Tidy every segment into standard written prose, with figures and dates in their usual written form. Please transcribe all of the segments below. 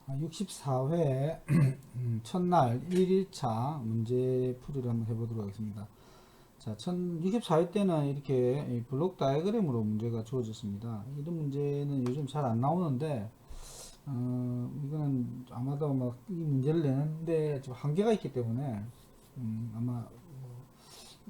64회 첫날 1일차 문제 풀이를 한번 해보도록 하겠습니다. 자, 64회 때는 이렇게 블록 다이어그램으로 문제가 주어졌습니다. 이런 문제는 요즘 잘 안 나오는데, 이거는 아마도 막 이 문제를 내는데 좀 한계가 있기 때문에, 아마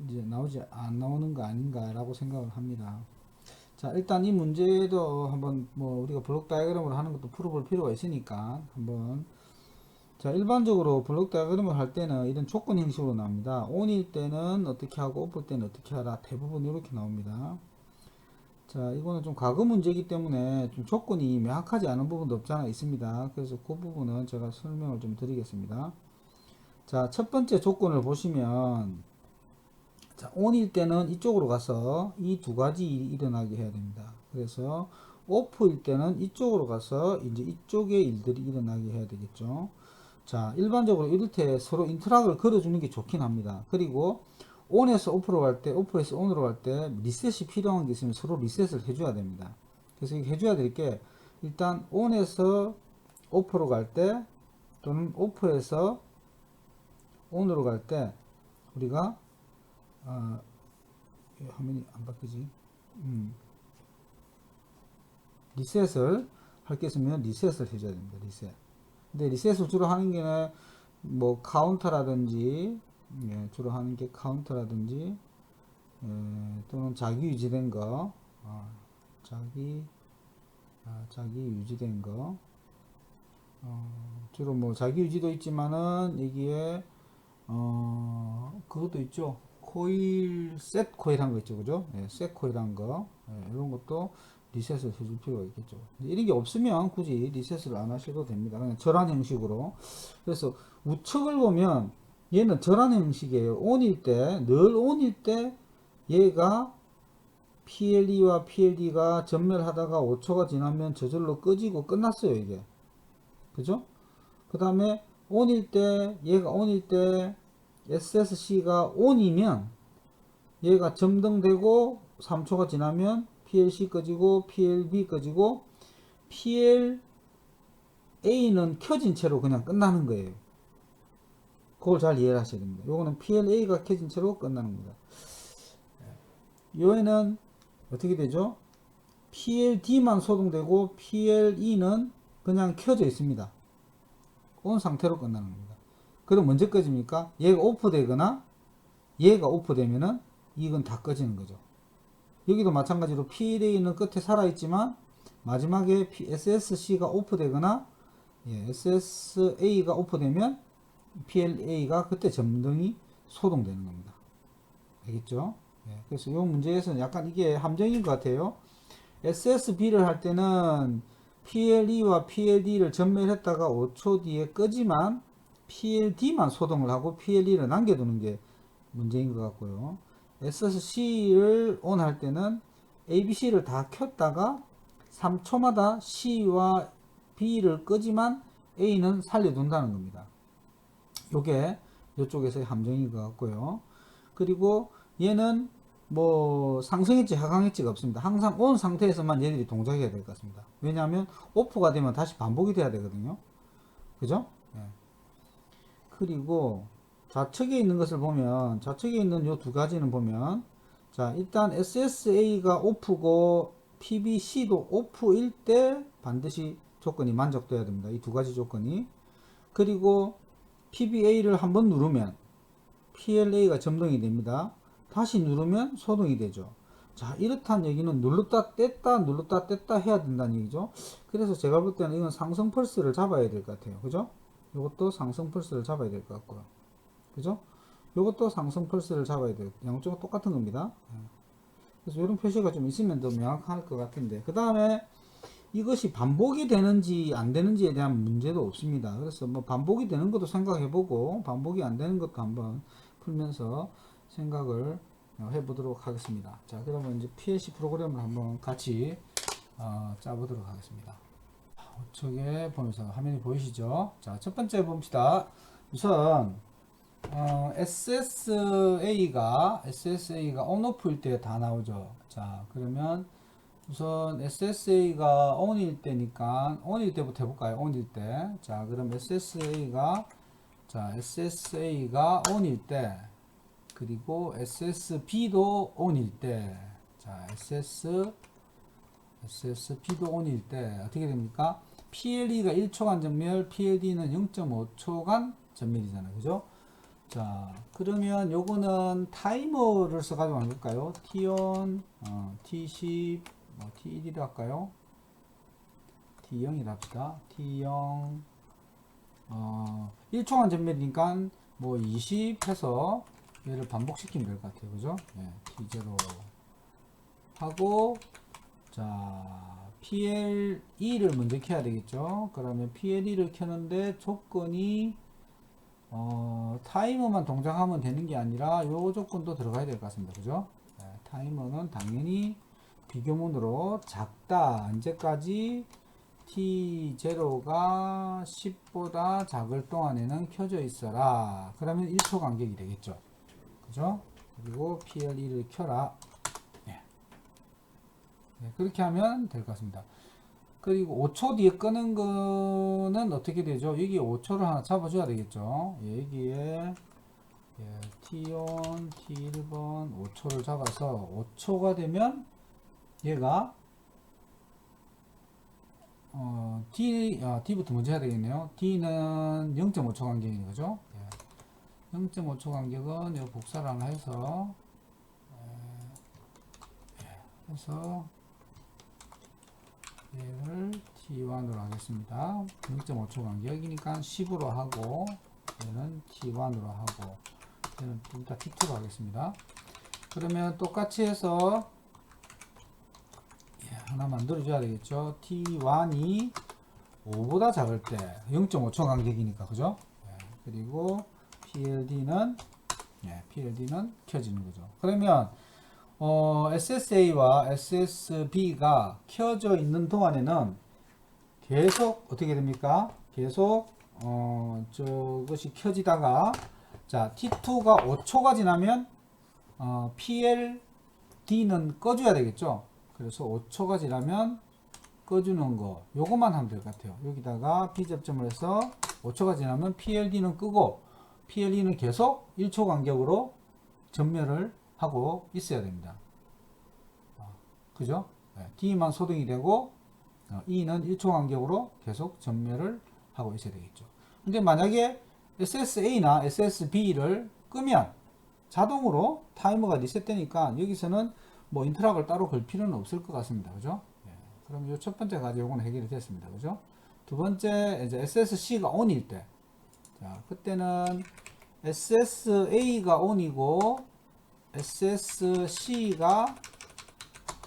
이제 안 나오는 거 아닌가라고 생각을 합니다. 자, 일단 이 문제도 한번 뭐 우리가 블록 다이어그램으로 하는 것도 풀어볼 필요가 있으니까 한번. 자, 일반적으로 블록 다이어그램을 할 때는 이런 조건 형식으로 나옵니다. on일 때는 어떻게 하고 off 때는 어떻게 하라. 대부분 이렇게 나옵니다. 자, 이거는 좀 과거 문제이기 때문에 좀 조건이 명확하지 않은 부분도 없잖아 있습니다. 그래서 그 부분은 제가 설명을 좀 드리겠습니다. 자, 첫 번째 조건을 보시면, 자, on일 때는 이쪽으로 가서 이 두 가지 일이 일어나게 해야 됩니다. 그래서 off일 때는 이쪽으로 가서 이제 이쪽의 일들이 일어나게 해야 되겠죠. 자, 일반적으로 이럴 때 서로 인터락을 걸어주는 게 좋긴 합니다. 그리고 on에서 off로 갈 때, off에서 on으로 갈 때 리셋이 필요한 게 있으면 서로 리셋을 해줘야 됩니다. 그래서 이거 해줘야 될 게, 일단 on에서 off로 갈 때 또는 off에서 on으로 갈 때 우리가 화면이 안 바뀌지. 리셋을 할 게 있으면 리셋을 해줘야 됩니다. 리셋. 근데 리셋을 주로 하는 게 뭐 카운터라든지, 주로 하는 게 카운터라든지, 또는 자기 유지된 거, 자기 유지된 거, 주로 뭐 자기 유지도 있지만은 여기에 그것도 있죠. 코일, 셋 코일 한 거 있죠. 그죠? 셋 코일 한 거, 이런 것도 리셋을 해줄 필요가 있겠죠. 이런 게 없으면 굳이 리셋을 안 하셔도 됩니다. 그냥 절한 형식으로. 그래서 우측을 보면 얘는 절한 형식이에요. 온일 때, 늘 온일 때 얘가 PLE와 PLD가 전멸하다가 5초가 지나면 저절로 꺼지고 끝났어요, 이게. 그죠? 그 다음에 온일 때, 얘가 온일 때 SSC가 온이면 얘가 점등되고 3초가 지나면 PLC 꺼지고 PLB 꺼지고 PLA는 켜진 채로 그냥 끝나는 거예요. 그걸 잘 이해를 하셔야 됩니다. 요거는 PLA가 켜진 채로 끝나는 겁니다. 요에는 어떻게 되죠? PLD만 소동되고 PLE는 그냥 켜져 있습니다. 온 상태로 끝나는 겁니다. 그럼 언제 꺼집니까? 얘가 오프되거나 얘가 오프되면은 이건 다 꺼지는 거죠. 여기도 마찬가지로 PLA는 끝에 살아있지만 마지막에 SSC가 오프되거나, SSA가 오프되면 PLA가 그때 점등이 소동되는 겁니다. 알겠죠? 그래서 이 문제에서는 약간 이게 함정인 것 같아요. SSB를 할 때는 PLE와 PLD를 전멸했다가 5초 뒤에 끄지만 PLD만 소동을 하고 PLE를 남겨두는 게 문제인 것 같고요. SSC를 ON 할 때는 ABC를 다 켰다가 3초마다 C와 B를 끄지만 A는 살려둔다는 겁니다. 요게 이쪽에서의 함정인 것 같고요. 그리고 얘는 뭐 상승했지 하강했지가 없습니다. 항상 ON 상태에서만 얘들이 동작해야 될 것 같습니다. 왜냐하면 오프가 되면 다시 반복이 돼야 되거든요. 그죠? 그리고 좌측에 있는 것을 보면, 좌측에 있는 요 두 가지는 보면, 자, 일단 SSA가 오프고 PBC도 오프일 때 반드시 조건이 만족돼야 됩니다. 이 두 가지 조건이. 그리고 PBA를 한번 누르면 PLA가 점등이 됩니다. 다시 누르면 소등이 되죠. 자, 이렇다는 얘기는 눌렀다 뗐다 눌렀다 뗐다 해야 된다는 얘기죠. 그래서 제가 볼 때는 이건 상승 펄스를 잡아야 될 것 같아요. 그죠? 이것도 상승 펄스를 잡아야 될 것 같고요. 그죠? 이것도 상승 펄스를 잡아야 돼요. 양쪽은 똑같은 겁니다. 그래서 이런 표시가 좀 있으면 더 명확할 것 같은데, 그 다음에 이것이 반복이 되는지 안 되는지에 대한 문제도 없습니다. 그래서 뭐 반복이 되는 것도 생각해보고 반복이 안 되는 것도 한번 풀면서 생각을 해보도록 하겠습니다. 자, 그러면 이제 PLC 프로그램을 한번 같이 짜보도록 하겠습니다. 우측에 보면서 화면이 보이시죠? 자, 첫 번째 봅시다. 우선 SSA가 on off일 때 다 나오죠. 자, 그러면 우선 SSA가 ON일 때니까 ON일 때부터 해볼까요? ON일 때. 자, 그럼 SSA가 ON일 때, 그리고 SSB도 ON일 때, 자, SSB도 ON일 때 어떻게 됩니까? PLE가 1초간 전멸, PLD는 0.5초간 전멸이잖아요. 그죠? 자, 그러면 요거는 타이머를 써가지고 만들까요? T1, T10, T1이라 할까요? T0이라 합시다. T0, 1초간 전멸이니까 뭐 20 해서 얘를 반복시키면 될 것 같아요. 그죠? 네, T0 하고, 자, PLE를 먼저 켜야 되겠죠? 그러면 PLE를 켜는데 조건이 타이머만 동작하면 되는 게 아니라 요 조건도 들어가야 될 것 같습니다. 그죠? 네, 타이머는 당연히 비교문으로 작다. 언제까지? T0가 10보다 작을 동안에는 켜져 있어라. 그러면 1초 간격이 되겠죠. 그죠? 그리고 PLE를 켜라. 네. 네, 그렇게 하면 될 것 같습니다. 그리고 5초 뒤에 끄는 거는 어떻게 되죠? 여기 5초를 하나 잡아줘야 되겠죠. 여기에 T1, T1번 5초를 잡아서 5초가 되면 얘가 D부터 먼저 해야 되겠네요. D는 0.5초 간격인 거죠. 0.5초 간격은 이 복사를 하나 해서 얘를 T1으로 하겠습니다. 0.5초 간격이니까 10으로 하고, 얘는 T1으로 하고, 얘는 일단 T2로 하겠습니다. 그러면 똑같이 해서 하나 만들어줘야 되겠죠. T1이 5보다 작을 때 0.5초 간격이니까, 그죠? 그리고 PLD는 켜지는 거죠. 그러면 SSA와 SSB가 켜져 있는 동안에는 계속 어떻게 됩니까? 계속 저것이 켜지다가, 자, T2가 5초가 지나면 PLD는 꺼줘야 되겠죠. 그래서 5초가 지나면 꺼주는 거, 요것만 하면 될 것 같아요. 여기다가 B 접점을 해서 5초가 지나면 PLD는 끄고 PLE는 계속 1초 간격으로 전멸을 하고 있어야 됩니다. 그죠? D만 소등이 되고 E는 1초 간격으로 계속 전멸을 하고 있어야 되겠죠. 근데 만약에 SSA나 SSB를 끄면 자동으로 타이머가 리셋되니까 여기서는 뭐 인터락을 따로 걸 필요는 없을 것 같습니다. 그죠? 그럼 이 첫 번째 가지 요거는 해결이 됐습니다. 그죠? 두 번째, 이제 SSC가 ON일 때. 자, 그때는 SSA가 ON이고 SSC가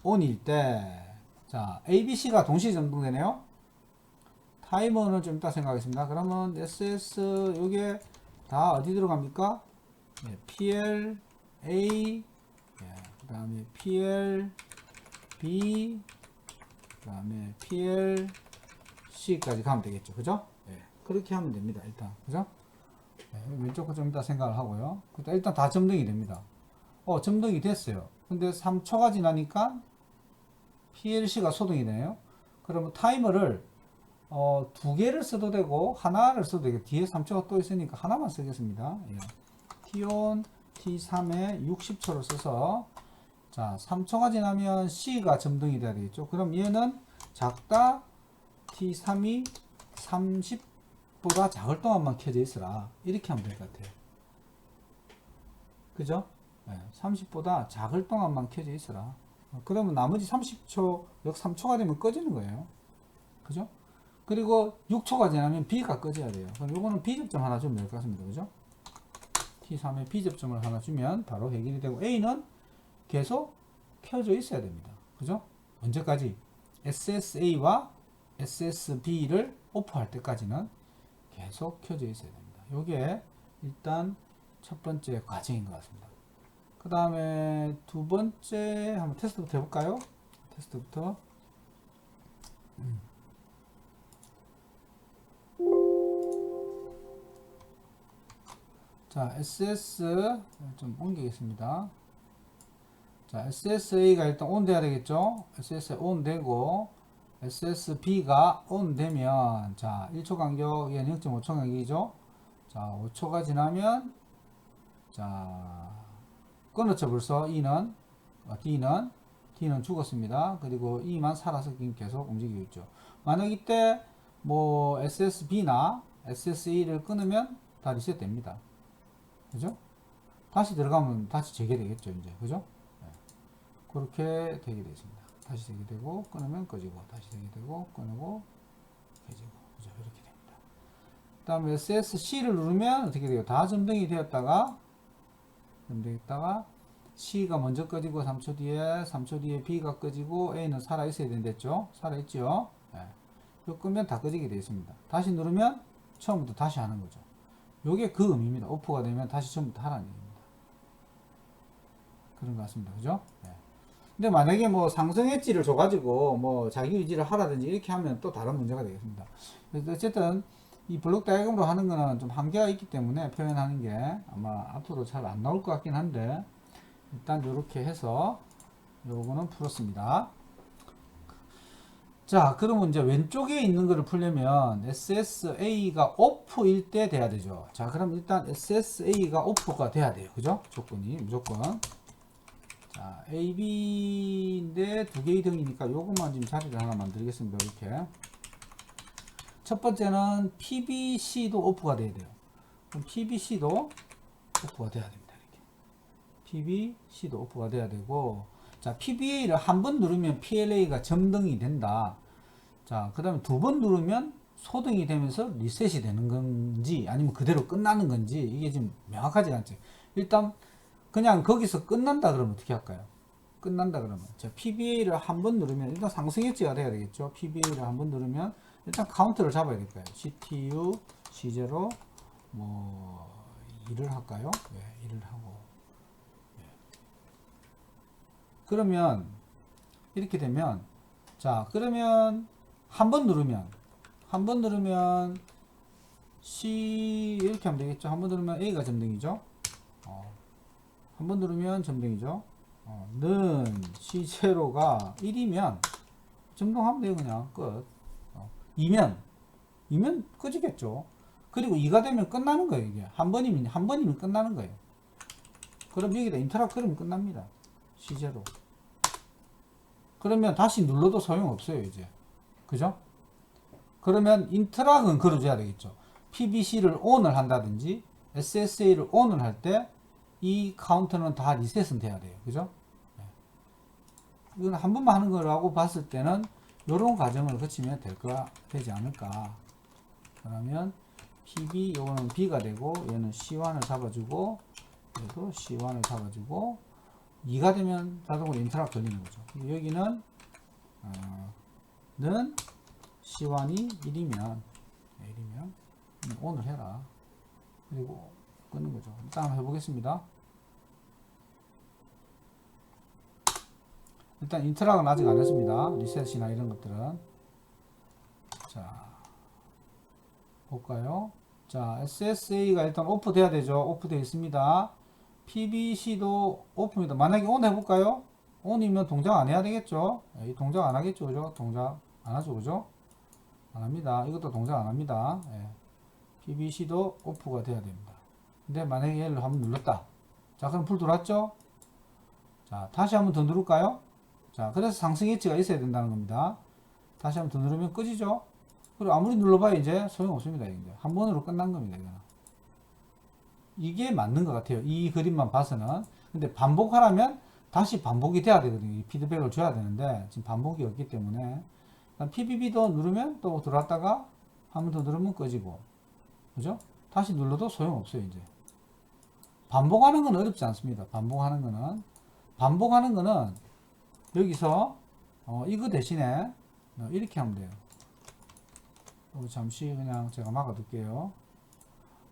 ON일 때, 자, ABC가 동시에 점등되네요. 타이머는 좀 이따 생각하겠습니다. 그러면 SS, 요게 다 어디 들어갑니까? PL, A, 그 다음에 PL, B, 그 다음에 PL, C까지 가면 되겠죠. 그죠? 그렇게 하면 됩니다. 일단. 그죠? 왼쪽 거 좀 이따 생각을 하고요. 일단 다 점등이 됩니다. 점등이 됐어요. 근데 3초가 지나니까 PLC가 소등이 되네요. 그러면 타이머를 두 개를 써도 되고 하나를 써도 되고, 뒤에 3초가 또 있으니까 하나만 쓰겠습니다. T1, T3에 60초를 써서, 자, 3초가 지나면 C가 점등이 돼야 되겠죠. 그럼 얘는 작다, T3이 30보다 작을 동안만 켜져 있으라. 이렇게 하면 될 것 같아요. 그죠? 30보다 작을 동안만 켜져 있어라. 그러면 나머지 30초, 역 3초가 되면 꺼지는 거예요. 그죠? 그리고 6초가 지나면 B가 꺼져야 돼요. 그럼 요거는 B접점 하나 주면 될 것 같습니다. 그죠? T3에 B접점을 하나 주면 바로 해결이 되고, A는 계속 켜져 있어야 됩니다. 그죠? 언제까지? SSA와 SSB를 오프할 때까지는 계속 켜져 있어야 됩니다. 요게 일단 첫 번째 과정인 것 같습니다. 그 다음에 두 번째 한번 테스트부터 해볼까요? 테스트부터. 자, SS 좀 옮기겠습니다. 자, SSA가 일단 ON 돼야 되겠죠? SSA ON 되고, SSB가 ON 되면, 자, 1초 간격, 얘는 0.5초 간격이죠? 자, 5초가 지나면, 자, 끊었죠, 벌써. D는 죽었습니다. 그리고 E만 살아서 계속 움직이고 있죠. 만약 이때, 뭐, SSB나 SSA를 끊으면 다 리셋 됩니다. 그죠? 다시 들어가면 다시 재개되겠죠, 이제. 그죠? 그렇게 되게 되겠습니다. 다시 되게 되고 끊으면 꺼지고 다시 되게 되고 끊고 켜지고 그죠? 이렇게 됩니다. 그 다음에 SSC를 누르면 어떻게 돼요? 다 점등이 되었다가 C가 먼저 꺼지고 3초 뒤에 B가 꺼지고 A는 살아 있어야 된댔죠? 살아 있죠? 네. 이거 끄면 다 꺼지게 되어 있습니다. 다시 누르면 처음부터 다시 하는 거죠. 요게 그 의미입니다. 오프가 되면 다시 처음부터 하라는 얘기입니다. 그런 것 같습니다. 그죠? 네. 근데 만약에 뭐 상승 엣지를 줘가지고 뭐 자기 유지를 하라든지 이렇게 하면 또 다른 문제가 되겠습니다. 그래서 어쨌든 이 블록 다이어그램으로 하는 거는 좀 한계가 있기 때문에 표현하는 게 아마 앞으로 잘 안 나올 것 같긴 한데 일단 이렇게 해서 요거는 풀었습니다. 자, 그러면 이제 왼쪽에 있는 거를 풀려면 SSA가 오프일 때 돼야 되죠. 자, 그럼 일단 SSA가 오프가 돼야 돼요. 그죠? 조건이 무조건. 자, AB인데 두 개의 등이니까 요것만 지금 자리를 하나 만들겠습니다. 이렇게. 첫 번째는 PBC도 오프가 돼야 돼요. 그럼 PBC도 오프가 돼야 됩니다. 이렇게. PBC도 오프가 돼야 되고, 자, PBA를 한 번 누르면 PLA가 점등이 된다. 자, 그 다음에 두 번 누르면 소등이 되면서 리셋이 되는 건지, 아니면 그대로 끝나는 건지, 이게 지금 명확하지 않죠. 일단, 그냥 거기서 끝난다 그러면 어떻게 할까요? 끝난다 그러면 자, PBA를 한 번 누르면 일단 상승 엣지가 돼야 되겠죠. PBA를 한 번 누르면 일단 카운트를 잡아야 될까요? CTU C0 뭐 2를 할까요? 네, 2를 하고 네. 그러면 이렇게 되면 자, 그러면 한 번 누르면 C 이렇게 하면 되겠죠. 한 번 누르면 A가 점등이죠. 한 번 누르면 점등이죠. 는 C0가 1이면 점등하면 돼요. 그냥 끝. 2면 꺼지겠죠. 그리고 2가 되면 끝나는 거예요. 이게 한 번이면 끝나는 거예요. 그럼 여기다 인터락 그러면 끝납니다. C0. 그러면 다시 눌러도 소용없어요. 이제 그죠? 그러면 인터락은 걸어줘야 되겠죠. PBC를 ON을 한다든지 SSA를 ON을 할 때 이 카운터는 다 리셋은 돼야 돼요. 그죠? 네. 이건 한 번만 하는 거라고 봤을 때는 이런 과정을 거치면 되지 않을까. 그러면 PB, 요거는 B가 되고, 얘는 C1을 잡아주고, 얘도 C1을 잡아주고, 2가 되면 자동으로 인터락 걸리는 거죠. 여기는, 는 C1이 1이면 ON을 해라. 그리고 끄는 거죠. 일단 한번 해보겠습니다. 일단 인터락은 아직 안 했습니다. 리셋이나 이런 것들은. 자, 볼까요? 자, SSA가 일단 오프 돼야 되죠. 오프 되어 있습니다. PBC도 오프입니다. 만약에 ON 해볼까요? ON이면 동작 안 해야 되겠죠? 이 동작 안 하겠죠. 그죠? 동작 안 하죠. 그죠? 안 합니다. 이것도 동작 안 합니다. 예. PBC도 오프가 돼야 됩니다. 근데 만약에 얘를 한번 눌렀다. 자, 그럼 불 들어왔죠? 자, 다시 한번 더 누를까요? 자, 그래서 상승 엣지가 있어야 된다는 겁니다. 다시 한번 더 누르면 꺼지죠? 그리고 아무리 눌러봐야 이제 소용없습니다. 이제 한 번으로 끝난 겁니다. 이거는. 이게 맞는 것 같아요. 이 그림만 봐서는. 근데 반복하려면 다시 반복이 돼야 되거든요. 피드백을 줘야 되는데 지금 반복이 없기 때문에 PBB도 누르면 또 들어왔다가 한 번 더 누르면 꺼지고, 그죠? 다시 눌러도 소용없어요. 이제 반복하는 건 어렵지 않습니다. 반복하는 거는 여기서 이거 대신에 이렇게 하면 돼요. 잠시 그냥 제가 막아둘게요.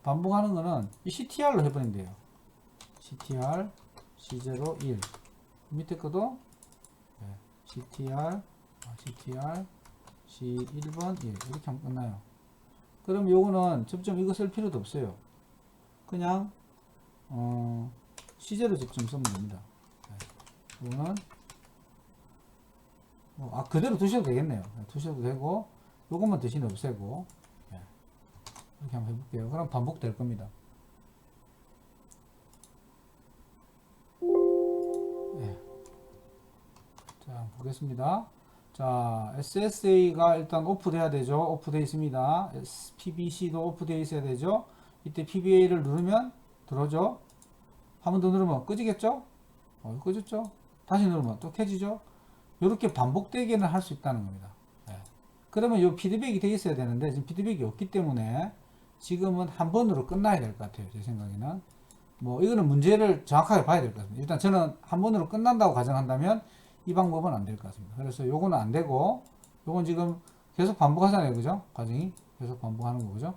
반복하는 거는 이 CTR로 해버리면 돼요. CTR C0 1 밑에 것도 CTR C1번 1 이렇게 하면 끝나요. 그럼 요거는 접점 이거 쓸 필요도 없어요. 그냥 C0 접점 쓰면 됩니다. 이거는 그대로 두셔도 되겠네요. 두셔도 되고 요것만 대신 없애고 이렇게 한번 해볼게요. 그럼 반복될 겁니다. 자, 보겠습니다. 자, SSA가 일단 오프돼야 되죠. 오프되어 있습니다. PBC도 오프되어 있어야 되죠. 이때 PBA를 누르면 들어오죠. 한 번 더 누르면 끄지겠죠? 끄졌죠? 다시 누르면 또 켜지죠? 이렇게 반복되게는 할 수 있다는 겁니다. 그러면 이 피드백이 되어 있어야 되는데 지금 피드백이 없기 때문에 지금은 한 번으로 끝나야 될 것 같아요. 제 생각에는. 뭐 이거는 문제를 정확하게 봐야 될 것 같습니다. 일단 저는 한 번으로 끝난다고 가정한다면 이 방법은 안 될 것 같습니다. 그래서 요거는 안 되고 요건 지금 계속 반복하잖아요. 그죠? 과정이 계속 반복하는 거죠.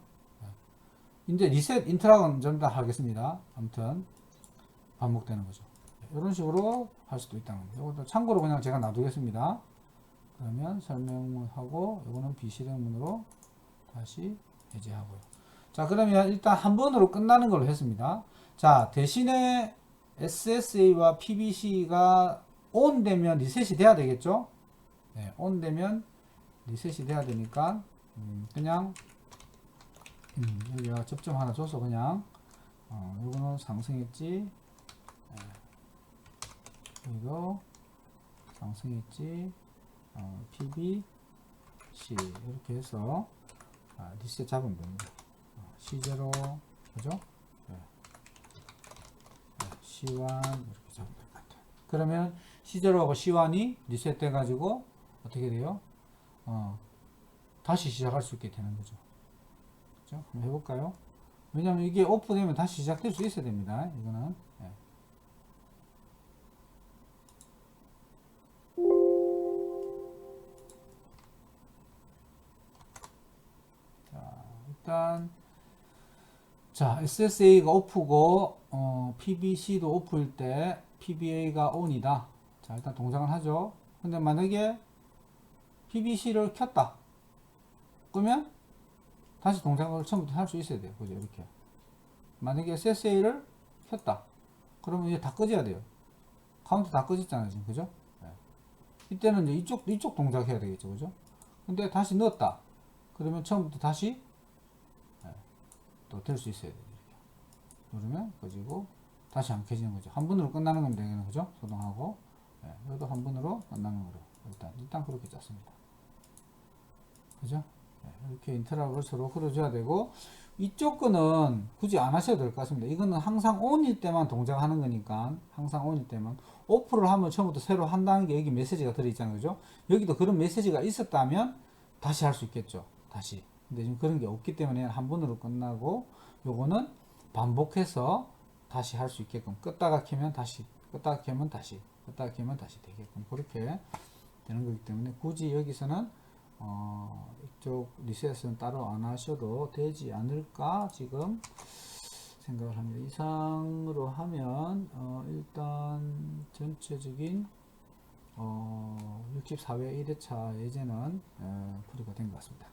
이제 리셋 인트라곤 좀 더 하겠습니다. 아무튼 반복되는 거죠. 이런 식으로 할 수도 있다는 겁니다. 이것도 참고로 그냥 제가 놔두겠습니다. 그러면 설명문 하고 이거는 비실행문으로 다시 해제하고요. 자, 그러면 일단 한 번으로 끝나는 걸로 했습니다. 자, 대신에 SSA와 PBC가 ON 되면 리셋이 돼야 되겠죠? 네, ON 되면 리셋이 돼야 되니까 그냥 여기가 접점 하나 줘서 그냥 요거는 상승했지, 여기도 상승했지, PBC 이렇게 해서 리셋 잡으면 됩니다. C0 그죠? C1 이렇게 잡으면 될 것 같아요. 그러면 C0하고 C1이 리셋 돼 가지고 어떻게 돼요? 다시 시작할 수 있게 되는 거죠. 그죠? 한번 해볼까요? 왜냐면 이게 오프되면 다시 시작될 수 있어야 됩니다. 이거는. 자, 일단 자, SSA가 오프고 PBC도 오프일 때 PBA가 ON이다. 자, 일단 동작을 하죠. 근데 만약에 PBC를 켰다. 그러면 다시 동작을 처음부터 할 수 있어야 돼요. 그죠? 이렇게. 만약에 SSA를 켰다. 그러면 이제 다 꺼져야 돼요. 카운트 다 꺼졌잖아요. 지금. 그죠? 이때는 이제 이쪽 동작 해야 되겠죠. 그죠? 근데 다시 넣었다. 그러면 처음부터 다시 또 될 수 있어야 돼요. 이렇게. 누르면 꺼지고 다시 안 켜지는 거죠. 한 번으로 끝나는 겁니다. 여기는. 그죠? 소동하고. 여기도 한 번으로 끝나는 거로. 일단 그렇게 짰습니다. 그죠? 이렇게 인터락을 서로 걸어줘야 되고, 이쪽 거는 굳이 안 하셔도 될 것 같습니다. 이거는 항상 ON일 때만 동작하는 거니까, 항상 ON일 때만. 오프를 하면 처음부터 새로 한다는 게 여기 메시지가 들어있잖아요. 그죠? 여기도 그런 메시지가 있었다면 다시 할 수 있겠죠. 다시. 근데 지금 그런 게 없기 때문에 한 번으로 끝나고, 요거는 반복해서 다시 할 수 있게끔, 껐다가 켜면 다시, 껐다가 켜면 다시, 껐다가 켜면 다시 되게끔, 그렇게 되는 거기 때문에 굳이 여기서는 이쪽 리셋은 따로 안 하셔도 되지 않을까 지금 생각을 합니다. 이상으로 하면 일단 전체적인 64회 1회차 예제는 풀이가 된 것 같습니다.